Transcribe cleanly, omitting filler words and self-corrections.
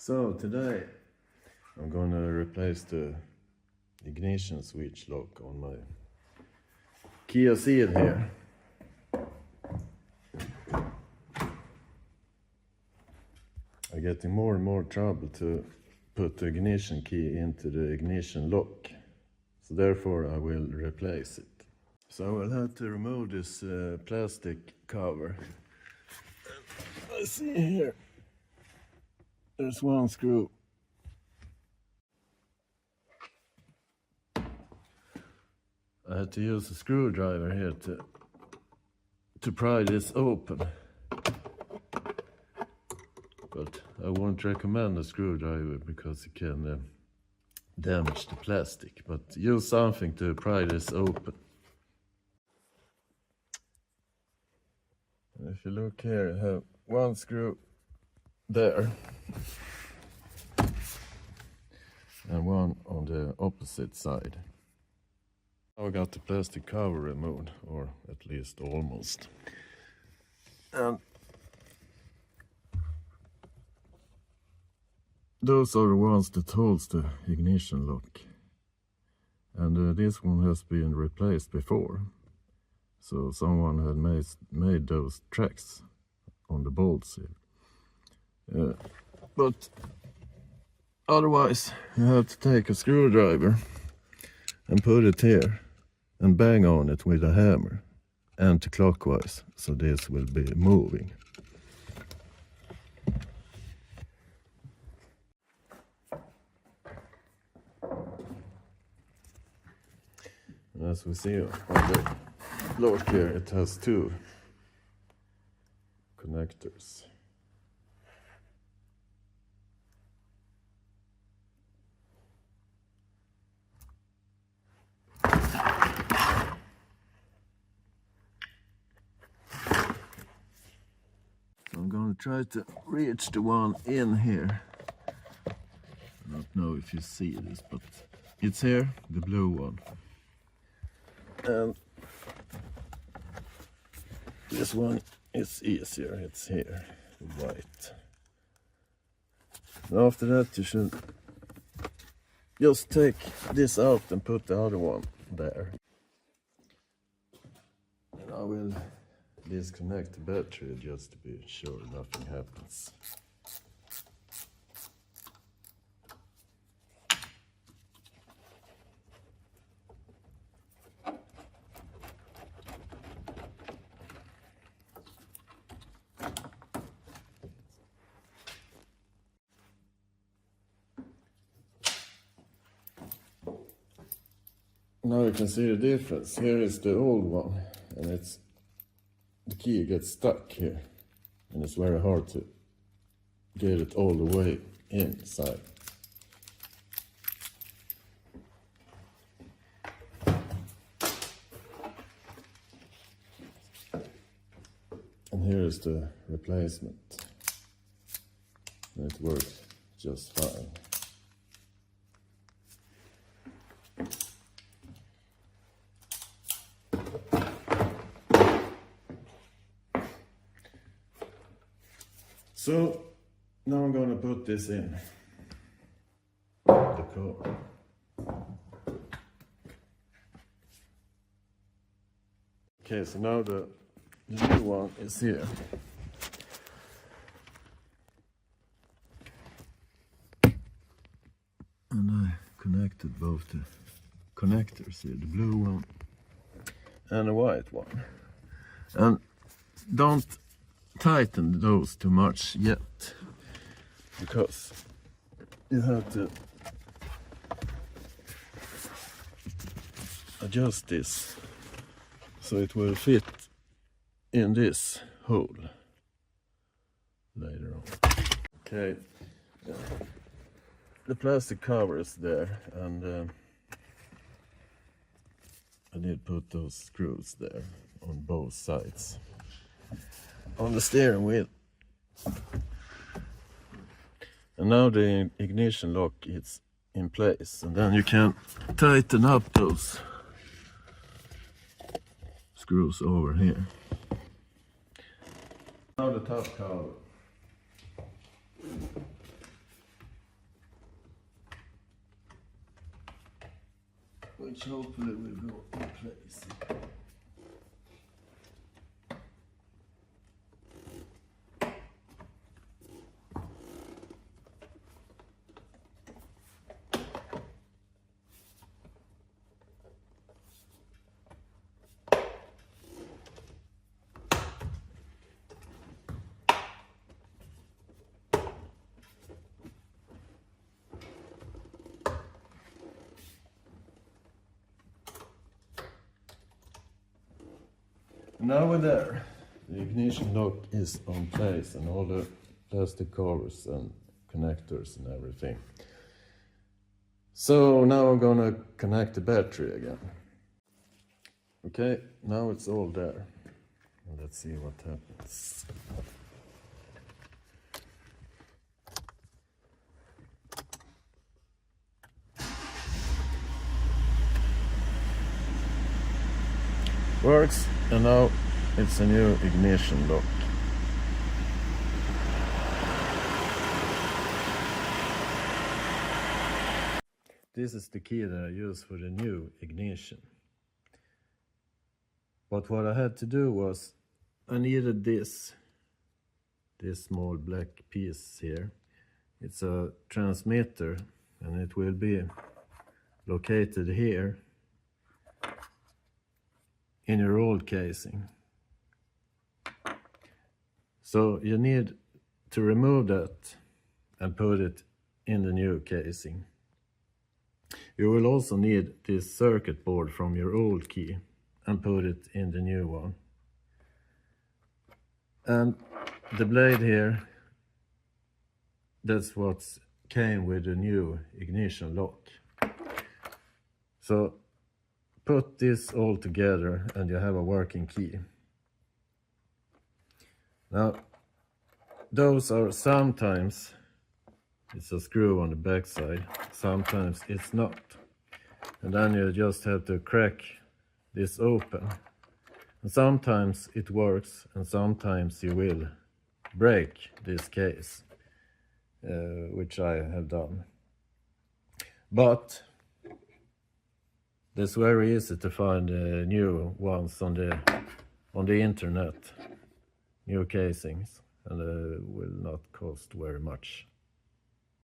So today I'm gonna replace the ignition switch lock on my Kia Ceed here. I'm getting more and more trouble to put the ignition key into the ignition lock, so therefore I will replace it. So I will have to remove this plastic cover. I see here there's one screw. I had to use a screwdriver here to pry this open. But I won't recommend a screwdriver because it can damage the plastic. But use something to pry this open. And if you look here, I have one screw there. And one on the opposite side. I got the plastic cover removed, or at least almost. And those are the ones that holds the ignition lock. And this one has been replaced before. So someone had made those tracks on the bolts here. But otherwise you have to take a screwdriver and put it here and bang on it with a hammer anti-clockwise, so this will be moving. And as we see on the lock here, it has two connectors. I'm gonna try to reach the one in here. I don't know if you see this, but it's here, the blue one. And this one is easier, it's here, the white. And after that you should just take this out and put the other one there. And I will disconnect the battery just to be sure nothing happens. Now you can see the difference. Here is the old one, and the key gets stuck here, and it's very hard to get it all the way inside. And here is the replacement, and it works just fine. So now I'm going to put this in the car. Okay, so now the new one is here. And I connected both the connectors here, the blue one and the white one. And don't tighten those too much yet, because you have to adjust this so it will fit in this hole later on. Okay, the plastic cover is there, and I did put those screws there on both sides on the steering wheel. And now the ignition lock is in place, and then you can tighten up those screws over here. Now the top cover. which hopefully will go in place. Now we're there. The ignition lock is on place and all the plastic covers and connectors and everything. So now I'm gonna connect the battery again. Okay, now it's all there. Let's see what happens. Works, and now it's a new ignition lock. This is the key that I use for the new ignition. But what I had to do was, I needed this small black piece here. It's a transmitter and it will be located here in your old casing. So you need to remove that and put it in the new casing. You will also need this circuit board from your old key and put it in the new one. And the blade here, that's what came with the new ignition lock. So put this all together and you have a working key. Now, those are sometimes it's a screw on the back side, sometimes it's not. And then you just have to crack this open. And sometimes it works and sometimes you will break this case, which I have done. But it's very easy to find new ones on the internet, new casings, and will not cost very much.